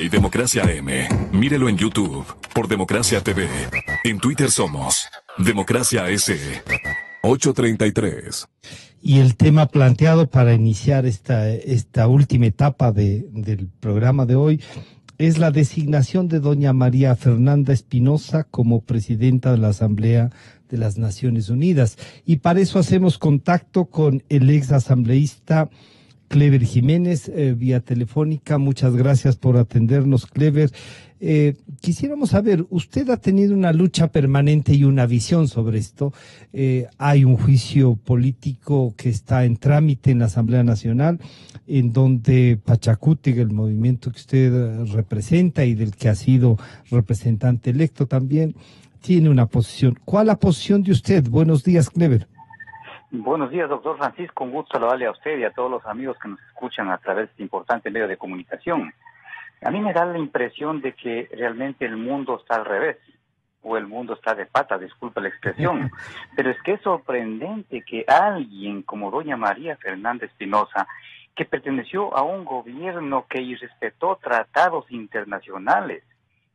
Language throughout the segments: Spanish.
y Democracia M. Mírelo en YouTube por Democracia TV. En Twitter somos Democracia S. 8:33. Y el tema planteado para iniciar esta última etapa del programa de hoy es la designación de doña María Fernanda Espinosa como presidenta de la Asamblea de las Naciones Unidas. Y para eso hacemos contacto con el ex asambleísta Clever Jiménez, vía telefónica. Muchas gracias por atendernos, Clever. Quisiéramos saber, usted ha tenido una lucha permanente y una visión sobre esto. Hay un juicio político que está en trámite en la Asamblea Nacional, en donde Pachacútec, el movimiento que usted representa y del que ha sido representante electo también, tiene una posición. ¿Cuál la posición de usted? Buenos días, Clever. Buenos días, doctor Francisco. Un gusto saludarle a usted y a todos los amigos que nos escuchan a través de este importante medio de comunicación. A mí me da la impresión de que realmente el mundo está al revés, o el mundo está de pata, disculpa la expresión. Pero es que es sorprendente que alguien como doña María Fernanda Espinosa, que perteneció a un gobierno que irrespetó tratados internacionales,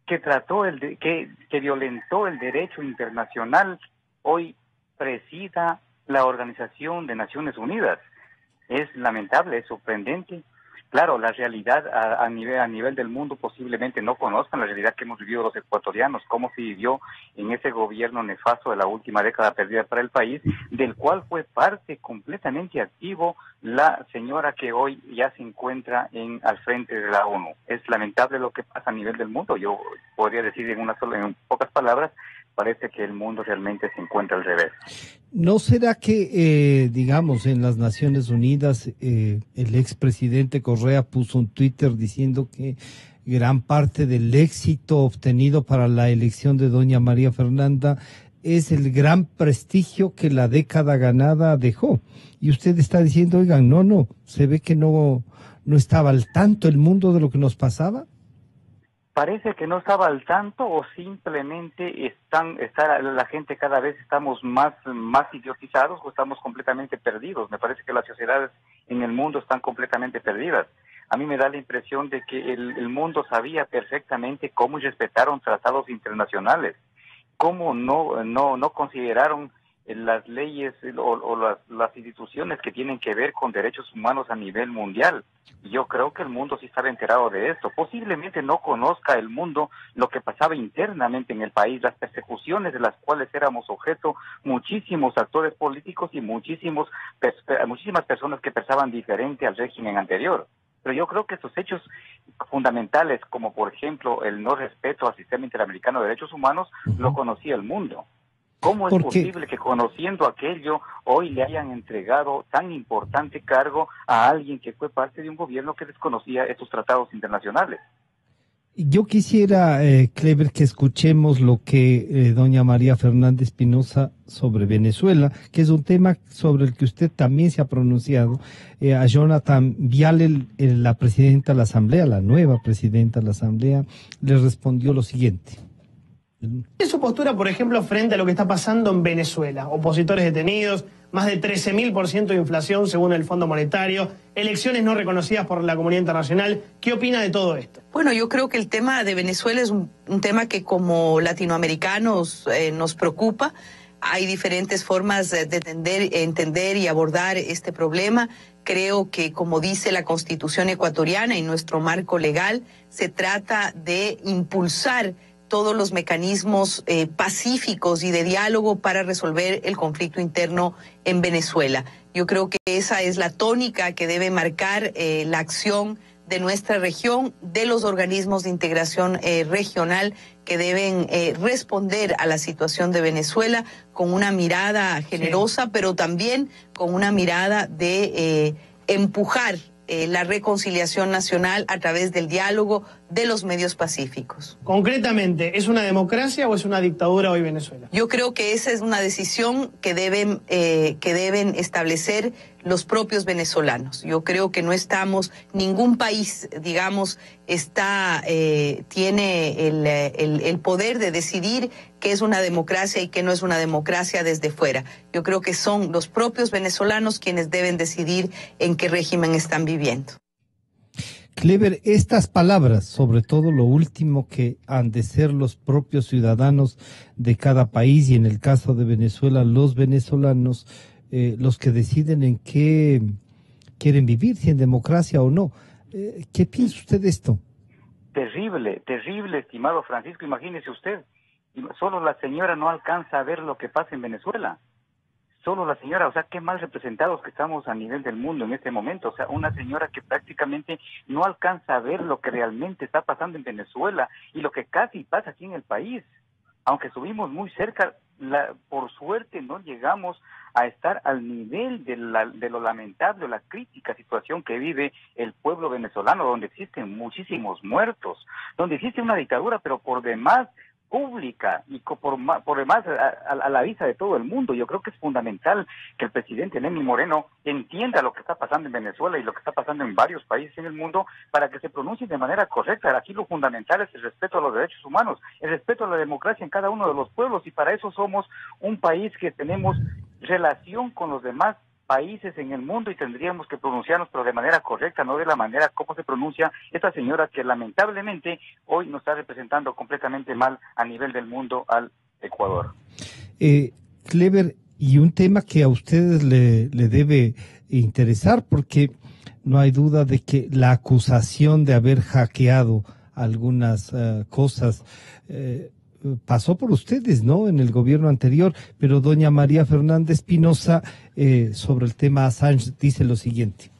que que violentó el derecho internacional, hoy presida la Organización de Naciones Unidas. Es lamentable, es sorprendente. Claro, la realidad a nivel del mundo posiblemente no conozcan la realidad que hemos vivido los ecuatorianos, cómo se vivió en ese gobierno nefasto de la última década perdida para el país, del cual fue parte completamente activo la señora que hoy ya se encuentra al frente de la ONU. Es lamentable lo que pasa a nivel del mundo. Yo podría decir en pocas palabras, parece que el mundo realmente se encuentra al revés. ¿No será que, digamos, en las Naciones Unidas, el expresidente Correa puso un Twitter diciendo que gran parte del éxito obtenido para la elección de doña María Fernanda es el gran prestigio que la década ganada dejó? Y usted está diciendo, oigan, no, se ve que no estaba al tanto el mundo de lo que nos pasaba. Parece que no estaba al tanto, o simplemente la gente cada vez estamos más idiotizados, o estamos completamente perdidos. Me parece que las sociedades en el mundo están completamente perdidas. A mí me da la impresión de que el mundo sabía perfectamente cómo respetaron tratados internacionales, cómo no consideraron las leyes o las instituciones que tienen que ver con derechos humanos a nivel mundial. Yo creo que el mundo sí estaba enterado de esto. Posiblemente no conozca el mundo lo que pasaba internamente en el país, las persecuciones de las cuales éramos objeto muchísimos actores políticos y muchísimas personas que pensaban diferente al régimen anterior. Pero yo creo que estos hechos fundamentales, como por ejemplo el no respeto al sistema interamericano de derechos humanos, lo conocía el mundo. ¿Cómo es posible que conociendo aquello hoy le hayan entregado tan importante cargo a alguien que fue parte de un gobierno que desconocía estos tratados internacionales? Yo quisiera, Clever, que escuchemos lo que doña María Fernanda Espinosa sobre Venezuela, que es un tema sobre el que usted también se ha pronunciado. A Jonathan Viale, la presidenta de la Asamblea, la nueva presidenta de la Asamblea, le respondió lo siguiente. ¿Qué es su postura, por ejemplo, frente a lo que está pasando en Venezuela? Opositores detenidos, más de 13.000% de inflación según el Fondo Monetario, elecciones no reconocidas por la comunidad internacional. ¿Qué opina de todo esto? Bueno, yo creo que el tema de Venezuela es un tema que como latinoamericanos nos preocupa. Hay diferentes formas de entender y abordar este problema. Creo que, como dice la Constitución ecuatoriana y nuestro marco legal, se trata de impulsar todos los mecanismos pacíficos y de diálogo para resolver el conflicto interno en Venezuela. Yo creo que esa es la tónica que debe marcar la acción de nuestra región, de los organismos de integración regional que deben responder a la situación de Venezuela con una mirada generosa, sí, pero también con una mirada de empujar la reconciliación nacional a través del diálogo de los medios pacíficos. Concretamente, ¿es una democracia o es una dictadura hoy Venezuela? Yo creo que esa es una decisión que deben establecer los propios venezolanos. Yo creo que no estamos, ningún país, digamos, tiene el poder de decidir qué es una democracia y qué no es una democracia desde fuera. Yo creo que son los propios venezolanos quienes deben decidir en qué régimen están viviendo. Clever, estas palabras, sobre todo lo último que han de ser los propios ciudadanos de cada país y en el caso de Venezuela, los venezolanos, los que deciden en qué quieren vivir, si en democracia o no. ¿Qué piensa usted de esto? Terrible, terrible, estimado Francisco. Imagínese usted, solo la señora no alcanza a ver lo que pasa en Venezuela. Solo la señora, o sea, qué mal representados que estamos a nivel del mundo en este momento. O sea, una señora que prácticamente no alcanza a ver lo que realmente está pasando en Venezuela y lo que casi pasa aquí en el país. Aunque estuvimos muy cerca, por suerte no llegamos a estar al nivel de lo lamentable, la crítica situación que vive el pueblo venezolano, donde existen muchísimos muertos, donde existe una dictadura, pero por demás pública y por demás a la vista de todo el mundo. Yo creo que es fundamental que el presidente Lenín Moreno entienda lo que está pasando en Venezuela y lo que está pasando en varios países en el mundo para que se pronuncie de manera correcta. Aquí lo fundamental es el respeto a los derechos humanos, el respeto a la democracia en cada uno de los pueblos, y para eso somos un país que tenemos relación con los demás países en el mundo y tendríamos que pronunciarnos, pero de manera correcta, no de la manera como se pronuncia esta señora que lamentablemente hoy nos está representando completamente mal a nivel del mundo al Ecuador. Clever, y un tema que a ustedes le debe interesar, porque no hay duda de que la acusación de haber hackeado algunas cosas pasó por ustedes, ¿no?, en el gobierno anterior, pero doña María Fernanda Espinosa sobre el tema Assange dice lo siguiente.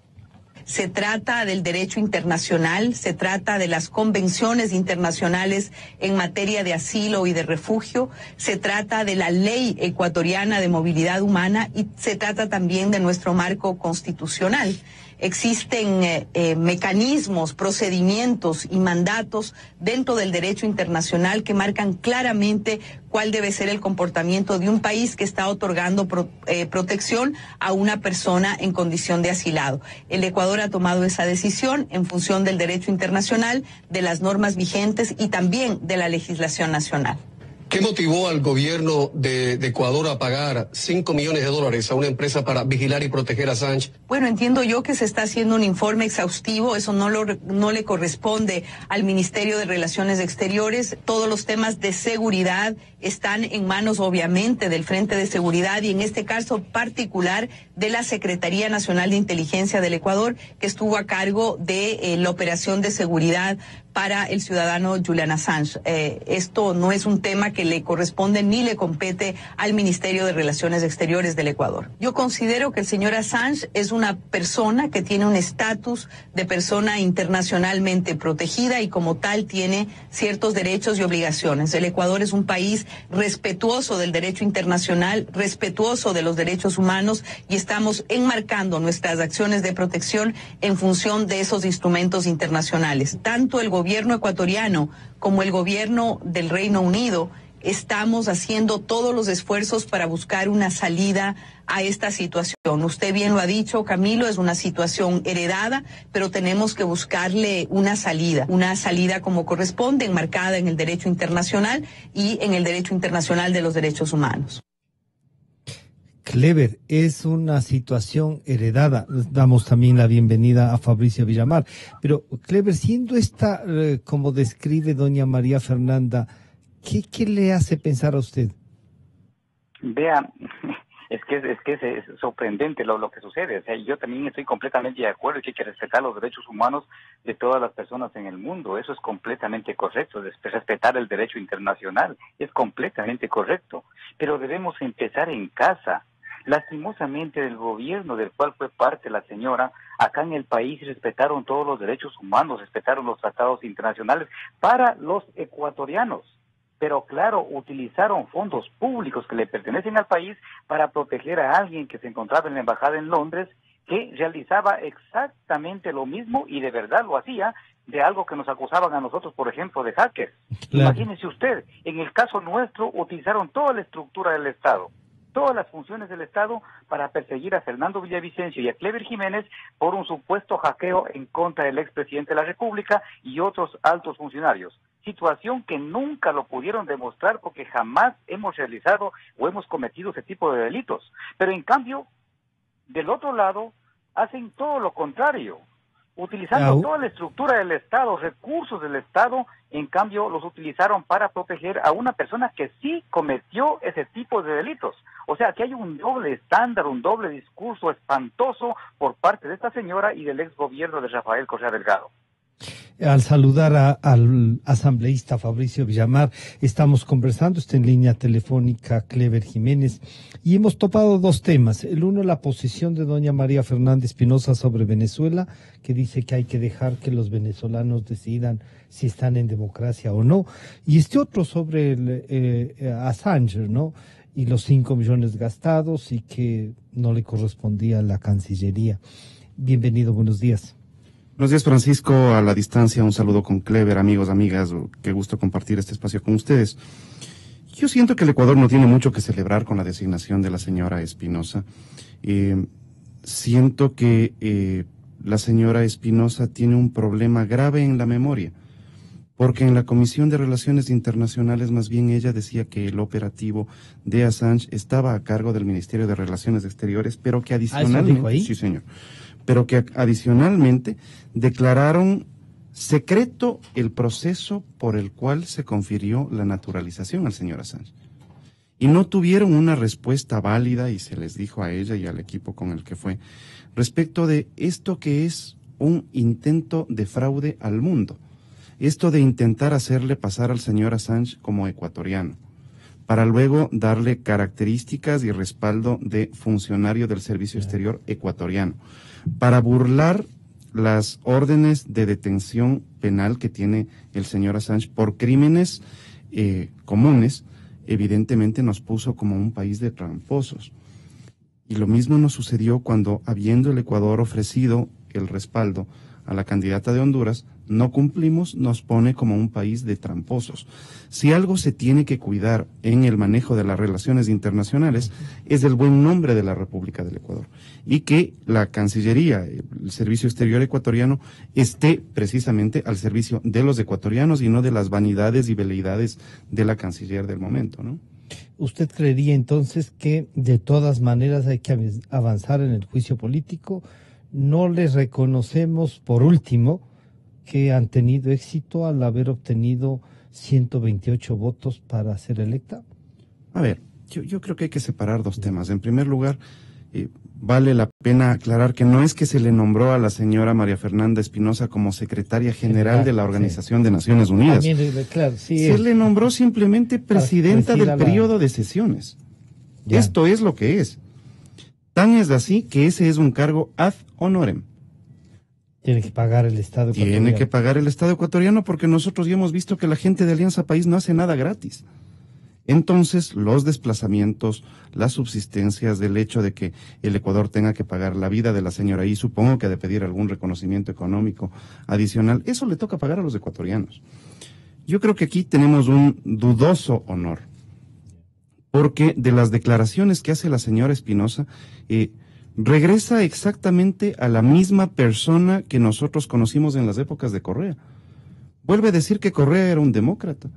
Se trata del derecho internacional, se trata de las convenciones internacionales en materia de asilo y de refugio, se trata de la ley ecuatoriana de movilidad humana y se trata también de nuestro marco constitucional. Existen mecanismos, procedimientos y mandatos dentro del derecho internacional que marcan claramente cuál debe ser el comportamiento de un país que está otorgando protección a una persona en condición de asilado. El Ecuador ha tomado esa decisión en función del derecho internacional, de las normas vigentes y también de la legislación nacional. ¿Qué motivó al gobierno de Ecuador a pagar $5 millones a una empresa para vigilar y proteger a Assange? Bueno, entiendo yo que se está haciendo un informe exhaustivo, eso no le corresponde al Ministerio de Relaciones Exteriores. Todos los temas de seguridad están en manos, obviamente, del Frente de Seguridad y en este caso particular de la Secretaría Nacional de Inteligencia del Ecuador, que estuvo a cargo de la operación de seguridad para el ciudadano Julian Assange. Esto no es un tema que le corresponde ni le compete al Ministerio de Relaciones Exteriores del Ecuador. Yo considero que el señor Assange es una persona que tiene un estatus de persona internacionalmente protegida y como tal tiene ciertos derechos y obligaciones. El Ecuador es un país respetuoso del derecho internacional, respetuoso de los derechos humanos y estamos enmarcando nuestras acciones de protección en función de esos instrumentos internacionales. Tanto el gobierno ecuatoriano como el gobierno del Reino Unido estamos haciendo todos los esfuerzos para buscar una salida a esta situación. Usted bien lo ha dicho, Camilo, es una situación heredada, pero tenemos que buscarle una salida como corresponde, enmarcada en el derecho internacional y en el derecho internacional de los derechos humanos. Clever, es una situación heredada. Damos también la bienvenida a Fabricio Villamar. Pero, Clever, siendo esta, como describe doña María Fernanda, ¿qué le hace pensar a usted? Vea, es sorprendente lo que sucede. O sea, yo también estoy completamente de acuerdo que hay que respetar los derechos humanos de todas las personas en el mundo. Eso es completamente correcto. Respetar el derecho internacional es completamente correcto. Pero debemos empezar en casa. Lastimosamente, del gobierno del cual fue parte la señora, acá en el país respetaron todos los derechos humanos, respetaron los tratados internacionales para los ecuatorianos. Pero claro, utilizaron fondos públicos que le pertenecen al país para proteger a alguien que se encontraba en la embajada en Londres, que realizaba exactamente lo mismo y de verdad lo hacía, de algo que nos acusaban a nosotros, por ejemplo, de hackers. Claro. Imagínese usted, en el caso nuestro utilizaron toda la estructura del Estado, todas las funciones del Estado para perseguir a Fernando Villavicencio y a Clever Jiménez por un supuesto hackeo en contra del expresidente de la República y otros altos funcionarios. Situación que nunca lo pudieron demostrar porque jamás hemos realizado o hemos cometido ese tipo de delitos. Pero en cambio, del otro lado, hacen todo lo contrario. utilizando toda la estructura del Estado, recursos del Estado, en cambio los utilizaron para proteger a una persona que sí cometió ese tipo de delitos. O sea, que hay un doble estándar, un doble discurso espantoso por parte de esta señora y del ex gobierno de Rafael Correa Delgado. Al saludar al asambleísta Fabricio Villamar, estamos conversando, está en línea telefónica Clever Jiménez, y hemos topado dos temas. El uno, la posición de doña María Fernanda Espinosa sobre Venezuela, que dice que hay que dejar que los venezolanos decidan si están en democracia o no. Y este otro sobre Assange, ¿no? Y los 5 millones gastados y que no le correspondía a la Cancillería. Bienvenido, buenos días. Buenos días, Francisco, a la distancia, un saludo con Clever, amigos, amigas, qué gusto compartir este espacio con ustedes. Yo siento que el Ecuador no tiene mucho que celebrar con la designación de la señora Espinosa. Siento que la señora Espinosa tiene un problema grave en la memoria, porque en la Comisión de Relaciones Internacionales más bien ella decía que el operativo de Assange estaba a cargo del Ministerio de Relaciones Exteriores, pero que adicionalmente... ¿Eso dijo ahí? Sí, señor. Pero que adicionalmente declararon secreto el proceso por el cual se confirió la naturalización al señor Assange. Y no tuvieron una respuesta válida, y se les dijo a ella y al equipo con el que fue, respecto de esto que es un intento de fraude al mundo. Esto de intentar hacerle pasar al señor Assange como ecuatoriano, para luego darle características y respaldo de funcionario del Servicio Exterior ecuatoriano, para burlar las órdenes de detención penal que tiene el señor Assange por crímenes comunes, evidentemente nos puso como un país de tramposos. Y lo mismo nos sucedió cuando, habiendo el Ecuador ofrecido el respaldo a la candidata de Honduras, no cumplimos, nos pone como un país de tramposos. Si algo se tiene que cuidar en el manejo de las relaciones internacionales, es el buen nombre de la República del Ecuador. Y que la Cancillería, el Servicio Exterior ecuatoriano, esté precisamente al servicio de los ecuatorianos y no de las vanidades y veleidades de la canciller del momento, ¿no? ¿Usted creería entonces que de todas maneras hay que avanzar en el juicio político? ¿No les reconocemos, por último, que han tenido éxito al haber obtenido 128 votos para ser electa? A ver, yo creo que hay que separar dos temas. En primer lugar, vale la pena aclarar que no es que se le nombró a la señora María Fernanda Espinosa como secretaria general de la Organización de Naciones Unidas. También, claro, sí, se le nombró simplemente presidenta del periodo de sesiones. Ya. Esto es lo que es. Tan es así que ese es un cargo ad honorem. Tiene que pagar el Estado ecuatoriano. Tiene que pagar el Estado ecuatoriano porque nosotros ya hemos visto que la gente de Alianza País no hace nada gratis. Entonces, los desplazamientos, las subsistencias del hecho de que el Ecuador tenga que pagar la vida de la señora y supongo que ha de pedir algún reconocimiento económico adicional, eso le toca pagar a los ecuatorianos. Yo creo que aquí tenemos un dudoso honor, porque de las declaraciones que hace la señora Espinosa, regresa exactamente a la misma persona que nosotros conocimos en las épocas de Correa. Vuelve a decir que Correa era un demócrata.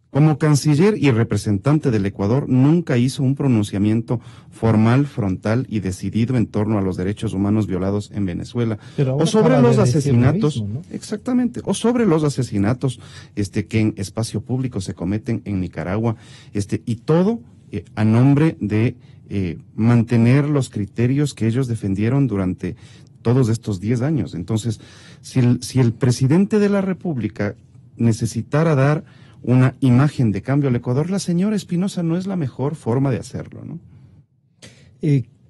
Como canciller y representante del Ecuador, nunca hizo un pronunciamiento formal, frontal y decidido en torno a los derechos humanos violados en Venezuela. O sobre los asesinatos, mismo, ¿no? Exactamente, o sobre los asesinatos que en espacio público se cometen en Nicaragua, y todo a nombre de mantener los criterios que ellos defendieron durante todos estos 10 años. Entonces, si el presidente de la República necesitara dar una imagen de cambio al Ecuador, la señora Espinosa no es la mejor forma de hacerlo, ¿no?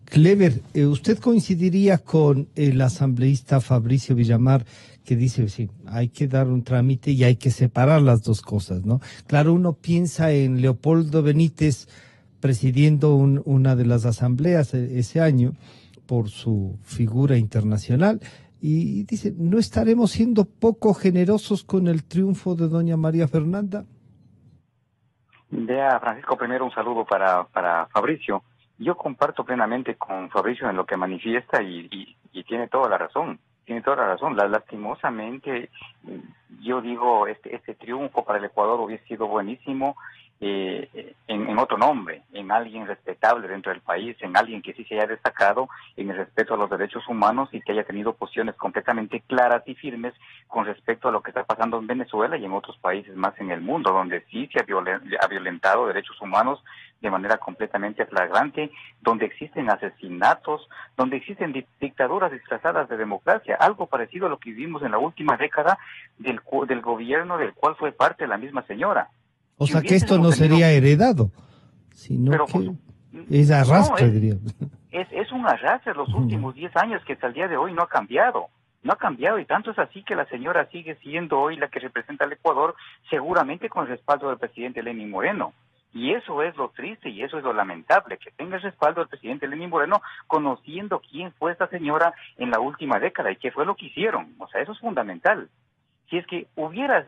Clever, ¿usted coincidiría con el asambleísta Fabricio Villamar que dice, sí, hay que dar un trámite y hay que separar las dos cosas, ¿no? Claro, uno piensa en Leopoldo Benítez presidiendo una de las asambleas ese año por su figura internacional, y dice, ¿no estaremos siendo poco generosos con el triunfo de doña María Fernanda? Vea, Francisco, primero un saludo para Fabricio. Yo comparto plenamente con Fabricio en lo que manifiesta y tiene toda la razón. Tiene toda la razón. Lastimosamente, yo digo, este triunfo para el Ecuador hubiese sido buenísimo en otro nombre, en alguien respetable dentro del país, en alguien que sí se haya destacado en el respeto a los derechos humanos y que haya tenido posiciones completamente claras y firmes con respecto a lo que está pasando en Venezuela y en otros países más en el mundo, donde sí se ha violentado derechos humanos de manera completamente flagrante, donde existen asesinatos, donde existen dictaduras disfrazadas de democracia, algo parecido a lo que vivimos en la última década del gobierno del cual fue parte la misma señora. O sea que esto no sería heredado, sino pero, que es arrastre, no, diría. Es un arrastre los últimos 10 años que hasta el día de hoy no ha cambiado. No ha cambiado, y tanto es así que la señora sigue siendo hoy la que representa al Ecuador, seguramente con el respaldo del presidente Lenín Moreno. Y eso es lo triste y eso es lo lamentable, que tenga el respaldo del presidente Lenín Moreno, conociendo quién fue esta señora en la última década y qué fue lo que hicieron. O sea, eso es fundamental. Si es que hubiera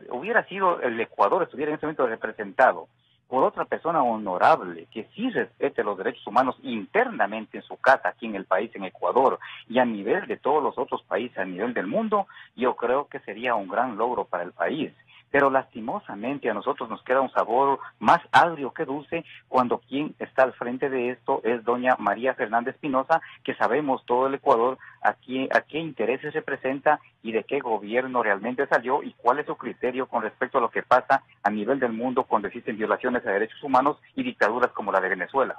sido el Ecuador, estuviera en ese momento representado por otra persona honorable, que sí respete los derechos humanos internamente en su casa, aquí en el país, en Ecuador, y a nivel de todos los otros países, a nivel del mundo, yo creo que sería un gran logro para el país. Pero lastimosamente a nosotros nos queda un sabor más agrio que dulce cuando quien está al frente de esto es doña María Fernanda Espinosa, que sabemos todo el Ecuador a qué intereses representa y de qué gobierno realmente salió y cuál es su criterio con respecto a lo que pasa a nivel del mundo cuando existen violaciones a derechos humanos y dictaduras como la de Venezuela.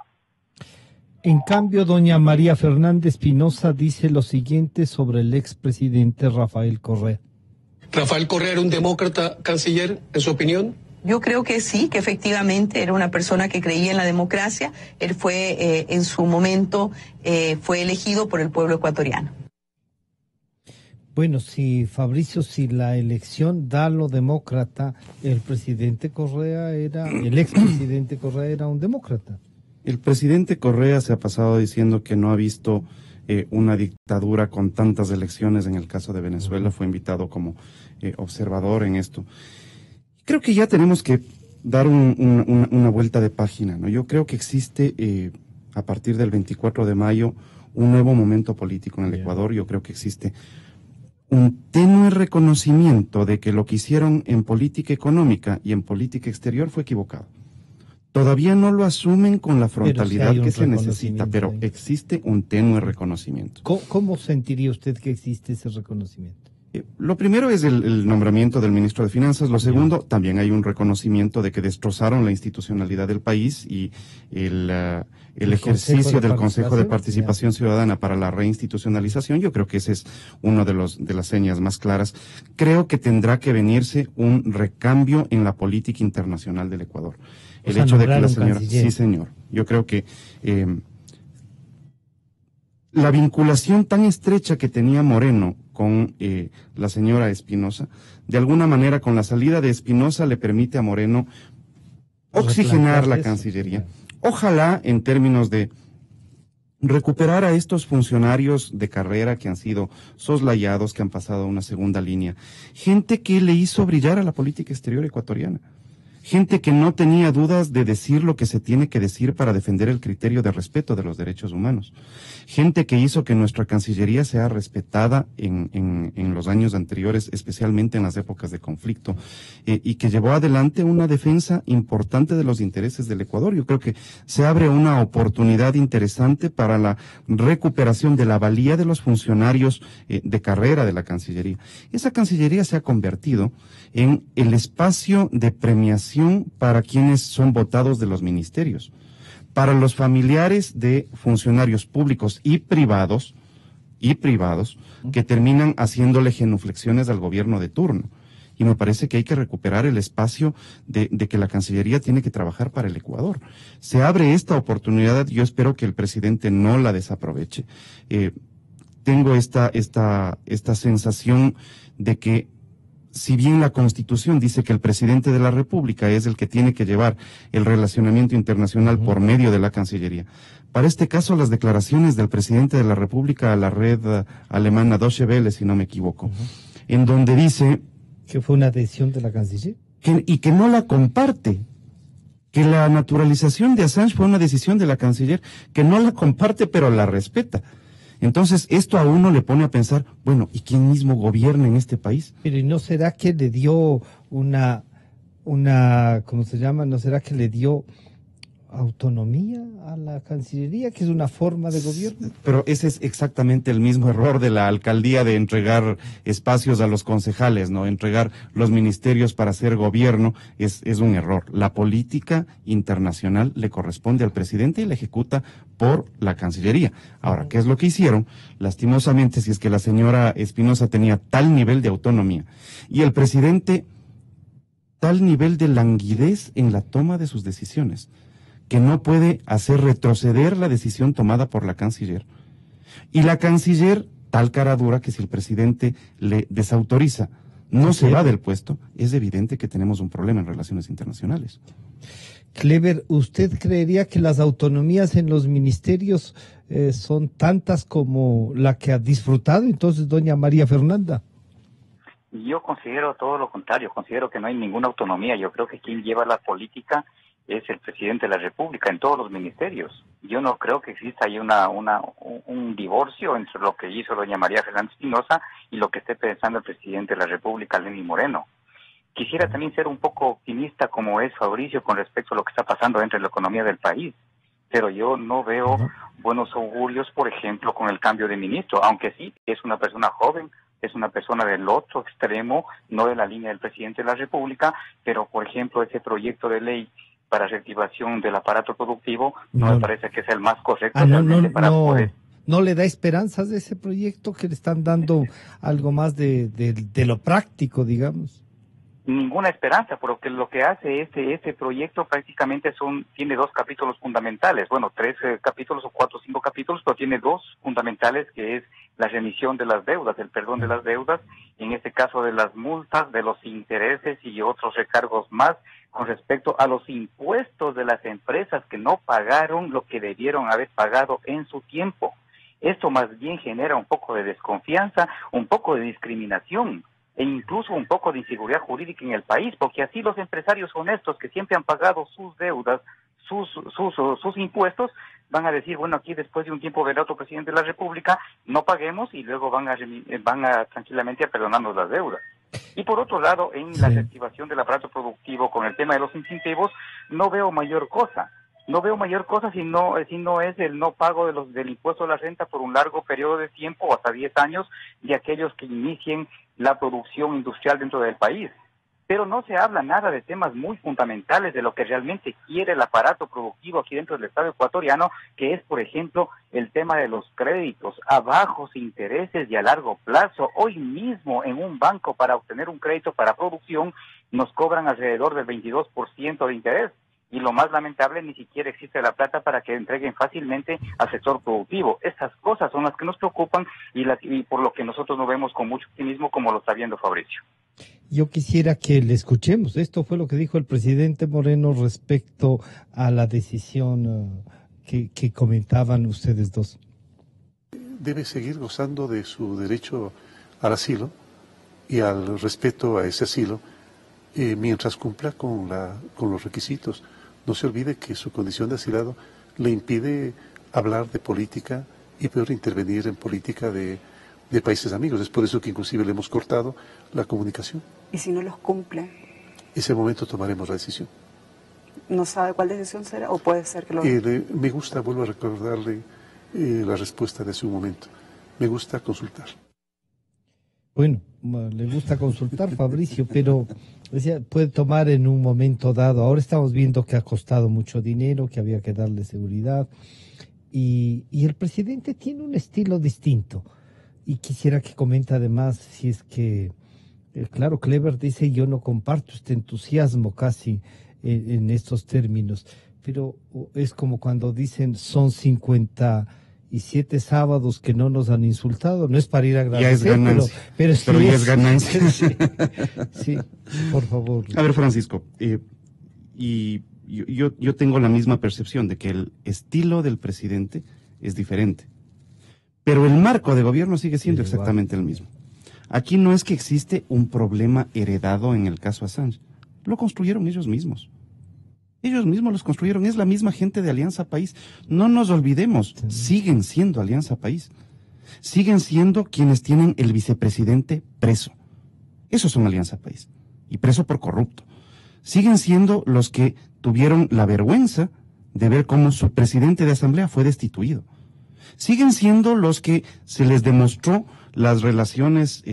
En cambio, doña María Fernanda Espinosa dice lo siguiente sobre el expresidente Rafael Correa. ¿Rafael Correa era un demócrata, canciller, en su opinión? Yo creo que sí, que efectivamente era una persona que creía en la democracia. Él fue, en su momento, fue elegido por el pueblo ecuatoriano. Bueno, Fabricio, si la elección da lo demócrata, el expresidente Correa era un demócrata. El presidente Correa se ha pasado diciendo que no ha visto una dictadura con tantas elecciones en el caso de Venezuela. Fue invitado como observador en esto. Creo que ya tenemos que dar una vuelta de página, ¿no? Yo creo que existe a partir del 24 de mayo un nuevo momento político en el Ecuador. Yo creo que existe un tenue reconocimiento de que lo que hicieron en política económica y en política exterior fue equivocado. Todavía no lo asumen con la frontalidad que se necesita, pero existe un tenue reconocimiento. ¿Cómo sentiría usted que existe ese reconocimiento? Lo primero es el nombramiento del ministro de Finanzas. Lo segundo, también hay un reconocimiento de que destrozaron la institucionalidad del país y el ejercicio del Consejo de Participación Ciudadana para la reinstitucionalización. Yo creo que ese es uno de las señas más claras. Creo que tendrá que venirse un recambio en la política internacional del Ecuador. El hecho de que la señora... Sí, señor. Yo creo que la vinculación tan estrecha que tenía Moreno con la señora Espinosa, de alguna manera con la salida de Espinosa le permite a Moreno oxigenar la Cancillería. Ojalá en términos de recuperar a estos funcionarios de carrera que han sido soslayados, que han pasado a una segunda línea, gente que le hizo brillar a la política exterior ecuatoriana. Gente que no tenía dudas de decir lo que se tiene que decir para defender el criterio de respeto de los derechos humanos. Gente que hizo que nuestra Cancillería sea respetada en los años anteriores, especialmente en las épocas de conflicto, y que llevó adelante una defensa importante de los intereses del Ecuador. Yo creo que se abre una oportunidad interesante para la recuperación de la valía de los funcionarios de carrera de la Cancillería. Esa Cancillería se ha convertido en el espacio de premiación para quienes son votados de los ministerios, para los familiares de funcionarios públicos y privados que terminan haciéndole genuflexiones al gobierno de turno. Y me parece que hay que recuperar el espacio de que la Cancillería tiene que trabajar para el Ecuador. Se abre esta oportunidad, yo espero que el presidente no la desaproveche. Tengo esta sensación de que si bien la Constitución dice que el presidente de la República es el que tiene que llevar el relacionamiento internacional por medio de la Cancillería, para este caso las declaraciones del presidente de la República a la red alemana Deutsche Welle, si no me equivoco, en donde dice... ¿Que fue una decisión de la Canciller? Y que no la comparte, que la naturalización de Assange fue una decisión de la Canciller, que no la comparte pero la respeta. Entonces, esto a uno le pone a pensar, bueno, ¿y quién mismo gobierna en este país? Pero ¿y no será que le dio una ¿cómo se llama? ¿No será que le dio autonomía a la Cancillería, que es una forma de gobierno? Pero ese es exactamente el mismo error de la alcaldía de entregar espacios a los concejales, ¿no? Entregar los ministerios para hacer gobierno es un error. La política internacional le corresponde al presidente y la ejecuta por la Cancillería. Ahora, ¿qué es lo que hicieron? Lastimosamente, si es que la señora Espinosa tenía tal nivel de autonomía y el presidente tal nivel de languidez en la toma de sus decisiones, que no puede hacer retroceder la decisión tomada por la canciller. Y la canciller, tal cara dura que si el presidente le desautoriza, no se va del puesto, es evidente que tenemos un problema en relaciones internacionales. Clever, ¿usted creería que las autonomías en los ministerios son tantas como la que ha disfrutado entonces doña María Fernanda? Yo considero todo lo contrario, considero que no hay ninguna autonomía. Yo creo que quien lleva la política es el presidente de la República en todos los ministerios. Yo no creo que exista ahí un divorcio entre lo que hizo doña María Fernanda Espinosa y lo que esté pensando el presidente de la República, Lenín Moreno. Quisiera también ser un poco optimista como es Fabricio con respecto a lo que está pasando dentro de la economía del país, pero yo no veo buenos augurios, por ejemplo, con el cambio de ministro, aunque sí, es una persona joven, es una persona del otro extremo, no de la línea del presidente de la República, pero, por ejemplo, ese proyecto de ley para reactivación del aparato productivo no me parece que es el más correcto para poder... ¿No le da esperanzas de ese proyecto, que le están dando algo más de lo práctico, digamos? Ninguna esperanza, porque lo que hace este proyecto prácticamente tiene dos capítulos fundamentales, bueno, 3 capítulos o 4 o 5 capítulos, pero tiene 2 fundamentales, que es la remisión de las deudas, el perdón de las deudas, en este caso de las multas, de los intereses y otros recargos más, con respecto a los impuestos de las empresas que no pagaron lo que debieron haber pagado en su tiempo. Esto más bien genera un poco de desconfianza, un poco de discriminación, e incluso un poco de inseguridad jurídica en el país, porque así los empresarios honestos que siempre han pagado sus deudas, sus impuestos, van a decir, bueno, aquí después de un tiempo verá otro presidente de la República, no paguemos, y luego van a tranquilamente a perdonarnos las deudas. Y por otro lado, en la reactivación del aparato productivo con el tema de los incentivos, no veo mayor cosa. No veo mayor cosa si no es el no pago del impuesto a la renta por un largo periodo de tiempo, hasta 10 años, de aquellos que inicien la producción industrial dentro del país. Pero no se habla nada de temas muy fundamentales de lo que realmente quiere el aparato productivo aquí dentro del Estado ecuatoriano, que es, por ejemplo, el tema de los créditos a bajos intereses y a largo plazo. Hoy mismo en un banco, para obtener un crédito para producción, nos cobran alrededor del 22% de interés. Y lo más lamentable, ni siquiera existe la plata para que entreguen fácilmente al sector productivo. Estas cosas son las que nos preocupan y por lo que nosotros no vemos con mucho optimismo, como lo está viendo Fabricio. Yo quisiera que le escuchemos. Esto fue lo que dijo el presidente Moreno respecto a la decisión que comentaban ustedes dos. Debe seguir gozando de su derecho al asilo y al respeto a ese asilo mientras cumpla con los requisitos. No se olvide que su condición de asilado le impide hablar de política y peor intervenir en política de países amigos. Es por eso que inclusive le hemos cortado la comunicación. ¿Y si no los cumple? Ese momento tomaremos la decisión. ¿No sabe cuál decisión será o puede ser que lo... Me gusta, vuelvo a recordarle la respuesta de hace un momento. Me gusta consultar. Bueno, le gusta consultar, Fabricio, pero decía, puede tomar en un momento dado. Ahora estamos viendo que ha costado mucho dinero, que había que darle seguridad, y el presidente tiene un estilo distinto. Y quisiera que comente además si es que, claro, Clever dice, yo no comparto este entusiasmo casi en estos términos, pero es como cuando dicen son 57 sábados que no nos han insultado, no es para ir a agradecer, ya es ganancia, pero sí ya es ganancia. Sí, por favor. A ver, Francisco, y yo tengo la misma percepción de que el estilo del presidente es diferente, pero el marco de gobierno sigue siendo exactamente el mismo. Aquí no es que existe un problema heredado en el caso Assange, lo construyeron ellos mismos. Ellos mismos los construyeron, es la misma gente de Alianza País. No nos olvidemos, siguen siendo Alianza País. Siguen siendo quienes tienen el vicepresidente preso. Esos son Alianza País. Y preso por corrupto. siguen siendo los que tuvieron la vergüenza de ver cómo su presidente de asamblea fue destituido. Siguen siendo los que se les demostró las relaciones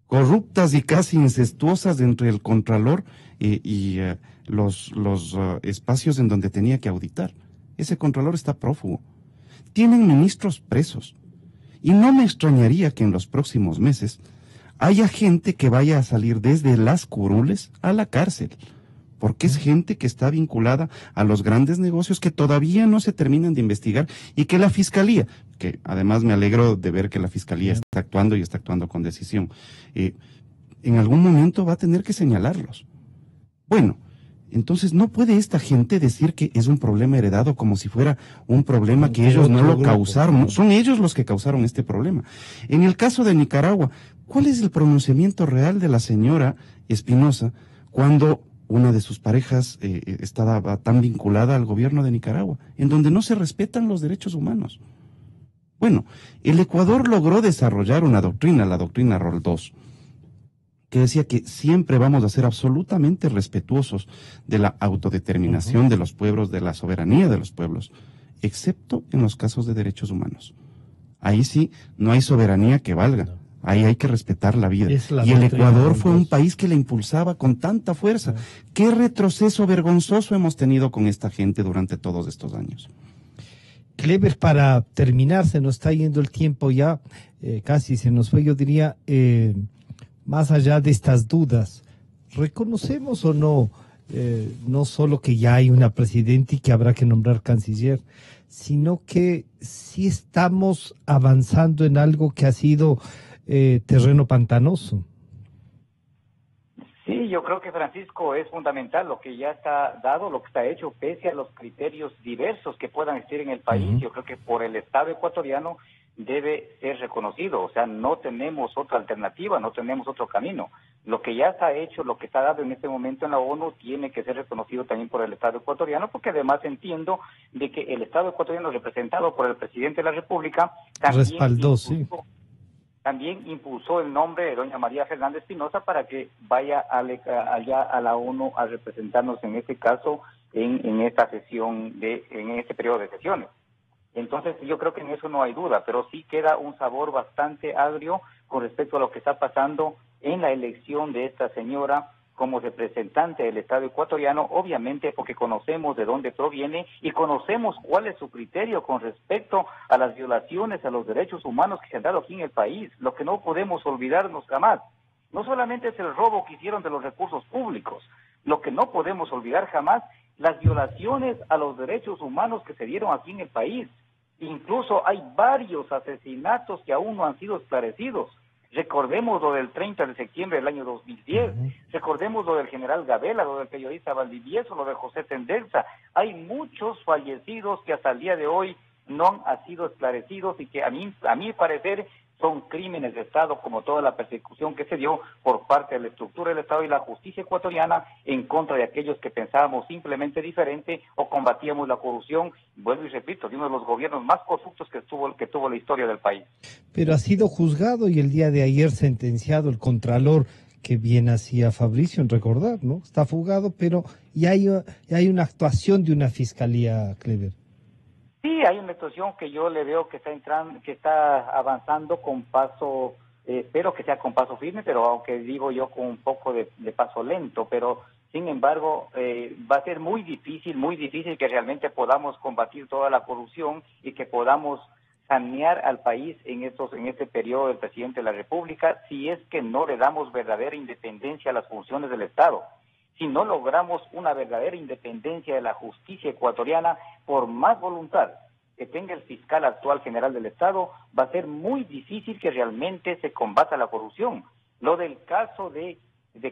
corruptas y casi incestuosas entre el contralor y los espacios en donde tenía que auditar. Ese contralor está prófugo. Tienen ministros presos. Y no me extrañaría que en los próximos meses haya gente que vaya a salir desde las curules a la cárcel, porque es gente que está vinculada a los grandes negocios que todavía no se terminan de investigar y que la Fiscalía, que además me alegro de ver que la Fiscalía está actuando y está actuando con decisión, en algún momento va a tener que señalarlos. Bueno, entonces no puede esta gente decir que es un problema heredado como si fuera un problema que ellos no lo causaron. Son ellos los que causaron este problema. En el caso de Nicaragua, ¿cuál es el pronunciamiento real de la señora Espinosa cuando una de sus parejas estaba tan vinculada al gobierno de Nicaragua, en donde no se respetan los derechos humanos? Bueno, el Ecuador logró desarrollar una doctrina, la doctrina Roldós, que decía que siempre vamos a ser absolutamente respetuosos de la autodeterminación de los pueblos, de la soberanía de los pueblos, excepto en los casos de derechos humanos. Ahí sí, no hay soberanía que valga. Ahí hay que respetar la vida. Y el Ecuador fue un país que la impulsaba con tanta fuerza. ¿Qué retroceso vergonzoso hemos tenido con esta gente durante todos estos años? Clever, para terminar, se nos está yendo el tiempo ya, casi se nos fue, yo diría, más allá de estas dudas, ¿reconocemos o no, no solo que ya hay una presidenta y que habrá que nombrar canciller, sino que sí estamos avanzando en algo que ha sido terreno pantanoso? Sí, yo creo que, Francisco, es fundamental lo que ya está dado, lo que está hecho, pese a los criterios diversos que puedan existir en el país. Yo creo que por el Estado ecuatoriano debe ser reconocido. O sea, no tenemos otra alternativa, no tenemos otro camino. Lo que ya está hecho, lo que está dado en este momento en la ONU, tiene que ser reconocido también por el Estado ecuatoriano, porque además entiendo de que el Estado ecuatoriano, representado por el presidente de la República, también respaldó, también impulsó el nombre de doña María Fernanda Espinosa para que vaya allá a la ONU a representarnos en este caso en esta sesión, en este periodo de sesiones. Entonces yo creo que en eso no hay duda, pero sí queda un sabor bastante agrio con respecto a lo que está pasando en la elección de esta señora como representante del Estado ecuatoriano, obviamente porque conocemos de dónde proviene y conocemos cuál es su criterio con respecto a las violaciones a los derechos humanos que se han dado aquí en el país. Lo que no podemos olvidarnos jamás, no solamente es el robo que hicieron de los recursos públicos, lo que no podemos olvidar jamás, las violaciones a los derechos humanos que se dieron aquí en el país. Incluso hay varios asesinatos que aún no han sido esclarecidos. Recordemos lo del 30 de septiembre del año 2010, recordemos lo del general Gabela, lo del periodista Valdivieso, lo de José Tendelza. Hay muchos fallecidos que hasta el día de hoy no han sido esclarecidos y que a mi parecer son crímenes de Estado, como toda la persecución que se dio por parte de la estructura del Estado y la justicia ecuatoriana en contra de aquellos que pensábamos simplemente diferente o combatíamos la corrupción. Vuelvo y repito, de uno de los gobiernos más corruptos que tuvo la historia del país. Pero ha sido juzgado y el día de ayer sentenciado el contralor, que bien hacía Fabricio en recordar, ¿no? Está fugado, pero ya hay una actuación de una fiscalía, Clever. Sí, hay una actuación que yo le veo que está avanzando con paso, espero que sea con paso firme, pero aunque digo yo con un poco de paso lento, pero sin embargo va a ser muy difícil que realmente podamos combatir toda la corrupción y que podamos sanear al país en este periodo del presidente de la República si es que no le damos verdadera independencia a las funciones del Estado. Si no logramos una verdadera independencia de la justicia ecuatoriana, por más voluntad que tenga el fiscal actual general del Estado, va a ser muy difícil que realmente se combata la corrupción. Lo del caso de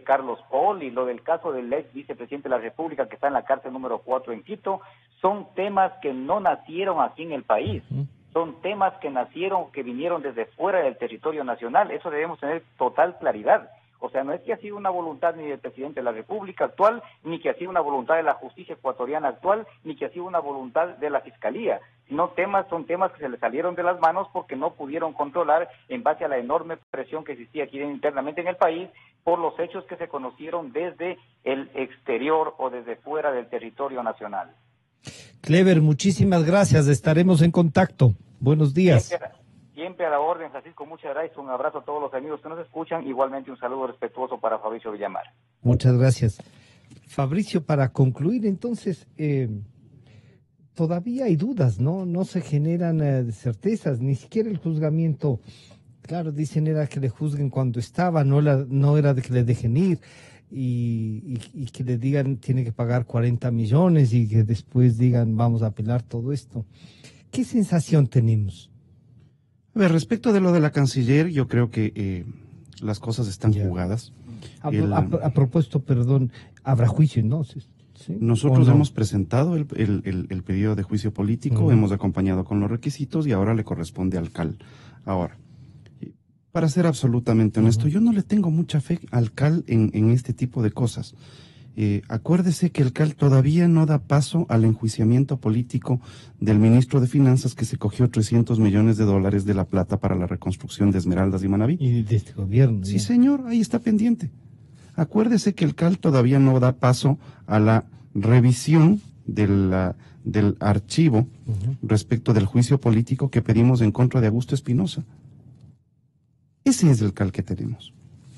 Carlos Poli, lo del caso del ex vicepresidente de la República que está en la cárcel número 4 en Quito, son temas que no nacieron aquí en el país. Son temas que vinieron desde fuera del territorio nacional. Eso debemos tener total claridad. O sea, no es que ha sido una voluntad ni del presidente de la República actual, ni que ha sido una voluntad de la justicia ecuatoriana actual, ni que ha sido una voluntad de la Fiscalía. Son temas que se les salieron de las manos porque no pudieron controlar en base a la enorme presión que existía aquí internamente en el país por los hechos que se conocieron desde el exterior o desde fuera del territorio nacional. Clever, muchísimas gracias, estaremos en contacto. Buenos días. Siempre a la orden, Francisco, muchas gracias, un abrazo a todos los amigos que nos escuchan, igualmente un saludo respetuoso para Fabricio Villamar. Muchas gracias. Fabricio, para concluir entonces, todavía hay dudas, ¿no? No se generan certezas, ni siquiera el juzgamiento. Claro, dicen era que le juzguen cuando estaba, no era de que le dejen ir y que le digan tiene que pagar 40 millones y que después digan vamos a apelar todo esto. ¿Qué sensación tenemos? A ver, respecto de lo de la canciller, yo creo que las cosas están jugadas. A propósito, perdón, ¿habrá juicio entonces? ¿Sí? Nosotros hemos presentado el pedido de juicio político, hemos acompañado con los requisitos y ahora le corresponde al CAL. Ahora, para ser absolutamente honesto, yo no le tengo mucha fe al CAL en este tipo de cosas. Acuérdese que el CAL todavía no da paso al enjuiciamiento político del ministro de Finanzas que se cogió 300 millones de dólares de La Plata para la reconstrucción de Esmeraldas y Manabí. Y de este gobierno. Sí, señor, ahí está pendiente. Acuérdese que el CAL todavía no da paso a la revisión del archivo respecto del juicio político que pedimos en contra de Augusto Espinosa. Ese es el CAL que tenemos.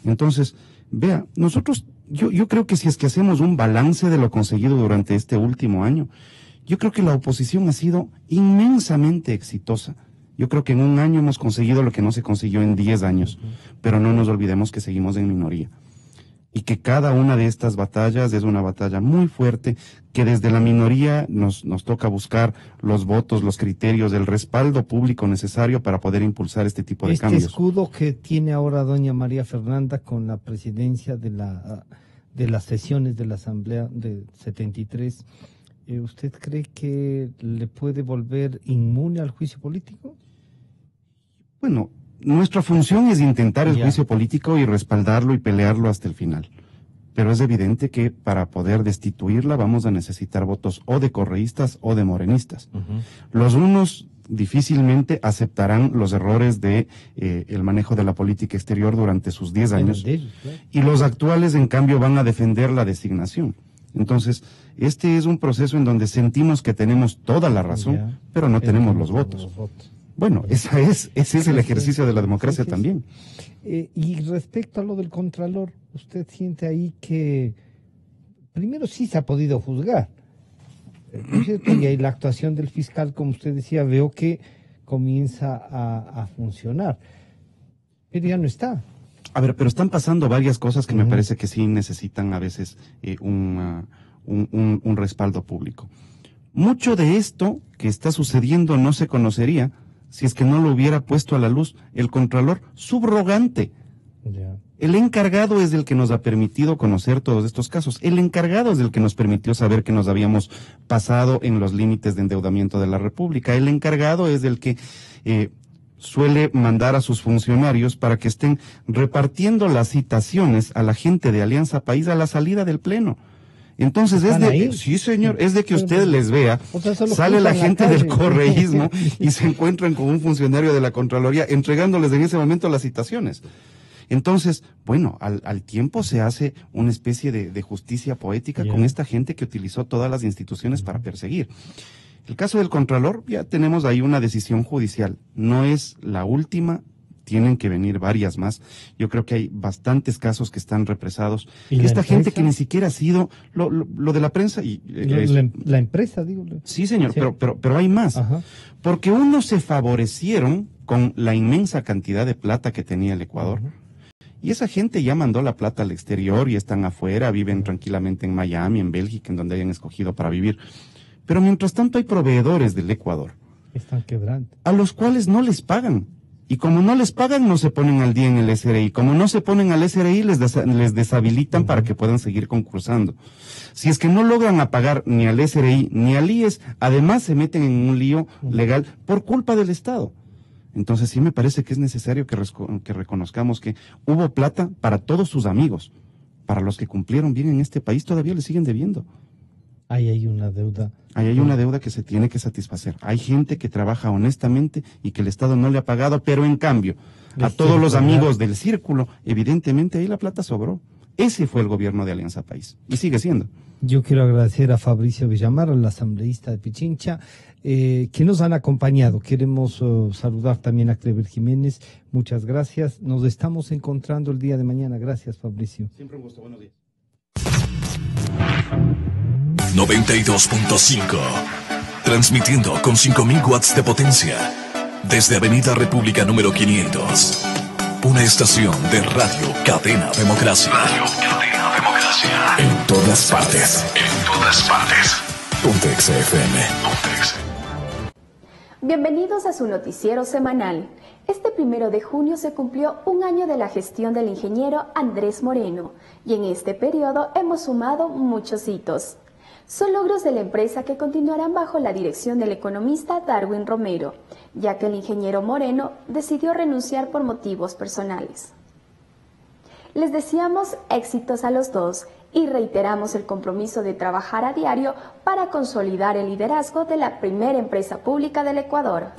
Entonces, vea, nosotros, yo creo que si es que hacemos un balance de lo conseguido durante este último año, yo creo que la oposición ha sido inmensamente exitosa. Yo creo que en un año hemos conseguido lo que no se consiguió en 10 años, pero no nos olvidemos que seguimos en minoría. Y que cada una de estas batallas es una batalla muy fuerte, que desde la minoría nos toca buscar los votos, los criterios, el respaldo público necesario para poder impulsar este tipo de cambios. Este escudo que tiene ahora doña María Fernanda con la presidencia de las sesiones de la Asamblea de 73, ¿usted cree que le puede volver inmune al juicio político? Bueno, nuestra función es intentar el juicio político y respaldarlo y pelearlo hasta el final. Pero es evidente que para poder destituirla vamos a necesitar votos o de correístas o de morenistas. Los unos difícilmente aceptarán los errores de el manejo de la política exterior durante sus 10 años. Y los actuales, en cambio, van a defender la designación. Entonces, este es un proceso en donde sentimos que tenemos toda la razón, pero no tenemos los votos. Bueno, ese es el ejercicio de la democracia también. Y respecto a lo del Contralor, ¿usted siente ahí que primero sí se ha podido juzgar? ¿No es cierto? Y ahí la actuación del fiscal, como usted decía, veo que comienza a funcionar. Pero ya no está. A ver, pero están pasando varias cosas que me parece que sí necesitan a veces un respaldo público. Mucho de esto que está sucediendo no se conocería si es que no lo hubiera puesto a la luz el Contralor subrogante. El encargado es el que nos ha permitido conocer todos estos casos. El encargado es el que nos permitió saber que nos habíamos pasado en los límites de endeudamiento de la República. El encargado es el que suele mandar a sus funcionarios para que estén repartiendo las citaciones a la gente de Alianza País a la salida del Pleno. Entonces sí señor, es de que usted les vea, sale la gente del correísmo y se encuentran con un funcionario de la Contraloría entregándoles en ese momento las citaciones. Entonces, bueno, al tiempo se hace una especie de justicia poética con esta gente que utilizó todas las instituciones para perseguir. El caso del Contralor, ya tenemos ahí una decisión judicial, no es la última, tienen que venir varias más. Yo creo que hay bastantes casos que están represados. ¿Y esta gente que ni siquiera ha sido lo de la prensa y la empresa, digo. Sí, señor, sí. Pero hay más. Porque unos se favorecieron con la inmensa cantidad de plata que tenía el Ecuador. Y esa gente ya mandó la plata al exterior y están afuera, viven tranquilamente en Miami, en Bélgica, en donde hayan escogido para vivir. Pero mientras tanto hay proveedores del Ecuador. Están quebrando. A los cuales no les pagan. Y como no les pagan, no se ponen al día en el SRI. Como no se ponen al SRI, les deshabilitan para que puedan seguir concursando. Si es que no logran pagar ni al SRI ni al IES, además se meten en un lío legal por culpa del Estado. Entonces sí me parece que es necesario que reconozcamos que hubo plata para todos sus amigos. Para los que cumplieron bien en este país todavía le siguen debiendo. Ahí hay una deuda. Ahí hay una deuda que se tiene que satisfacer. Hay gente que trabaja honestamente y que el Estado no le ha pagado, pero en cambio, a todos los amigos del círculo, evidentemente ahí la plata sobró. Ese fue el gobierno de Alianza País y sigue siendo. Yo quiero agradecer a Fabricio Villamar, el asambleísta de Pichincha, que nos han acompañado. Queremos saludar también a Clever Jiménez. Muchas gracias. Nos estamos encontrando el día de mañana. Gracias, Fabricio. Siempre un gusto. Buenos días. 92.5. Transmitiendo con 5.000 watts de potencia. Desde Avenida República número 500. Una estación de Radio Cadena Democracia. Radio Cadena Democracia. En todas partes. En todas partes. Pontex FM. Pontex. Bienvenidos a su noticiero semanal. Este 1 de junio se cumplió un año de la gestión del ingeniero Andrés Moreno y en este periodo hemos sumado muchos hitos. Son logros de la empresa que continuarán bajo la dirección del economista Darwin Romero, ya que el ingeniero Moreno decidió renunciar por motivos personales. Les deseamos éxitos a los dos y reiteramos el compromiso de trabajar a diario para consolidar el liderazgo de la primera empresa pública del Ecuador.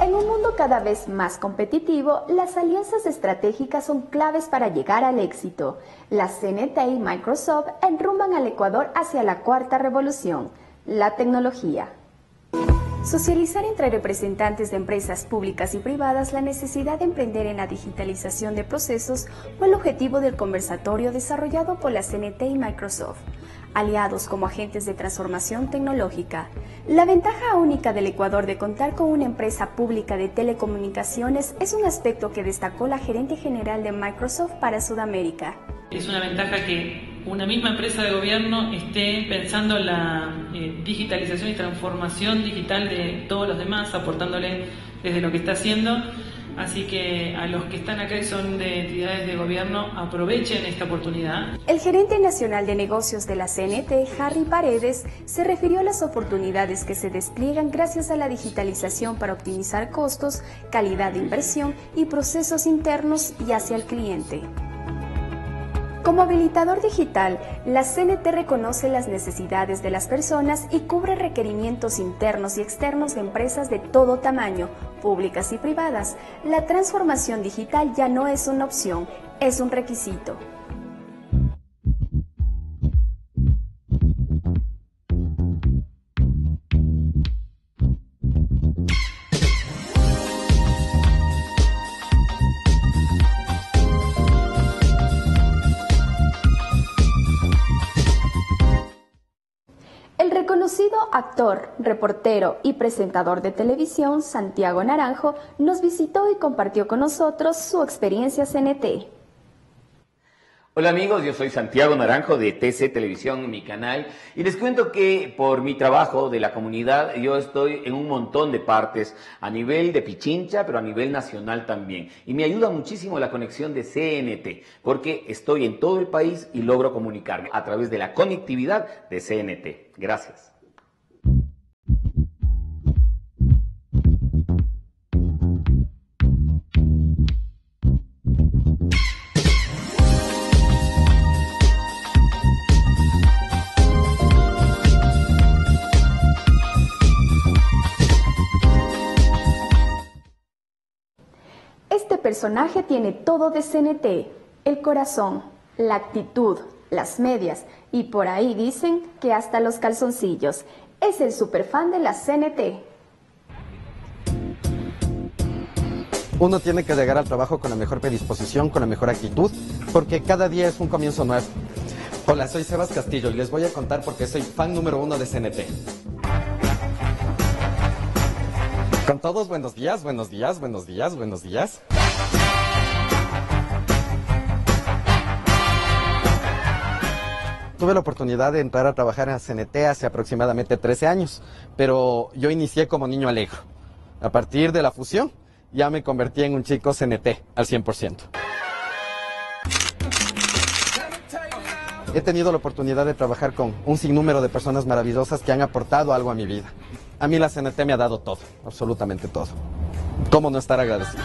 En un mundo cada vez más competitivo, las alianzas estratégicas son claves para llegar al éxito. La CNT y Microsoft enrumban al Ecuador hacia la cuarta revolución, la tecnología. Socializar entre representantes de empresas públicas y privadas la necesidad de emprender en la digitalización de procesos fue el objetivo del conversatorio desarrollado por la CNT y Microsoft, aliados como agentes de transformación tecnológica. La ventaja única del Ecuador de contar con una empresa pública de telecomunicaciones es un aspecto que destacó la gerente general de Microsoft para Sudamérica. Es una ventaja que una misma empresa de gobierno esté pensando en la digitalización y transformación digital de todos los demás, aportándole desde lo que está haciendo. Así que a los que están acá y son de entidades de gobierno, aprovechen esta oportunidad. El gerente nacional de negocios de la CNT, Harry Paredes, se refirió a las oportunidades que se despliegan gracias a la digitalización para optimizar costos, calidad de inversión y procesos internos y hacia el cliente. Como habilitador digital, la CNT reconoce las necesidades de las personas y cubre requerimientos internos y externos de empresas de todo tamaño, públicas y privadas. La transformación digital ya no es una opción, es un requisito. El reconocido actor, reportero y presentador de televisión Santiago Naranjo nos visitó y compartió con nosotros su experiencia CNT. Hola amigos, yo soy Santiago Naranjo de TC Televisión, mi canal, y les cuento que por mi trabajo de la comunidad yo estoy en un montón de partes, a nivel de Pichincha, pero a nivel nacional también, y me ayuda muchísimo la conexión de CNT, porque estoy en todo el país y logro comunicarme a través de la conectividad de CNT. Gracias. Este personaje tiene todo de CNT, el corazón, la actitud, las medias y por ahí dicen que hasta los calzoncillos. Es el superfan de la CNT. Uno tiene que llegar al trabajo con la mejor predisposición, con la mejor actitud, porque cada día es un comienzo nuevo. Hola, soy Sebas Castillo y les voy a contar por qué soy fan número 1 de CNT. Con todos, buenos días, buenos días, buenos días, buenos días. Tuve la oportunidad de entrar a trabajar en CNT hace aproximadamente 13 años, pero yo inicié como niño alegre. A partir de la fusión, ya me convertí en un chico CNT al 100%. He tenido la oportunidad de trabajar con un sinnúmero de personas maravillosas que han aportado algo a mi vida. A mí la CNT me ha dado todo, absolutamente todo. ¿Cómo no estar agradecido?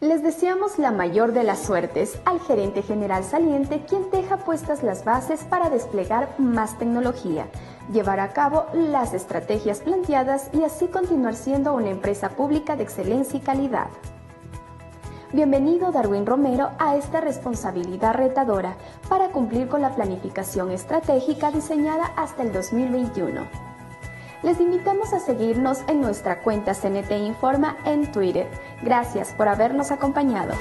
Les deseamos la mayor de las suertes al gerente general saliente, quien deja puestas las bases para desplegar más tecnología, llevar a cabo las estrategias planteadas y así continuar siendo una empresa pública de excelencia y calidad. Bienvenido Darwin Romero a esta responsabilidad retadora para cumplir con la planificación estratégica diseñada hasta el 2021. Les invitamos a seguirnos en nuestra cuenta CNT Informa en Twitter. Gracias por habernos acompañado.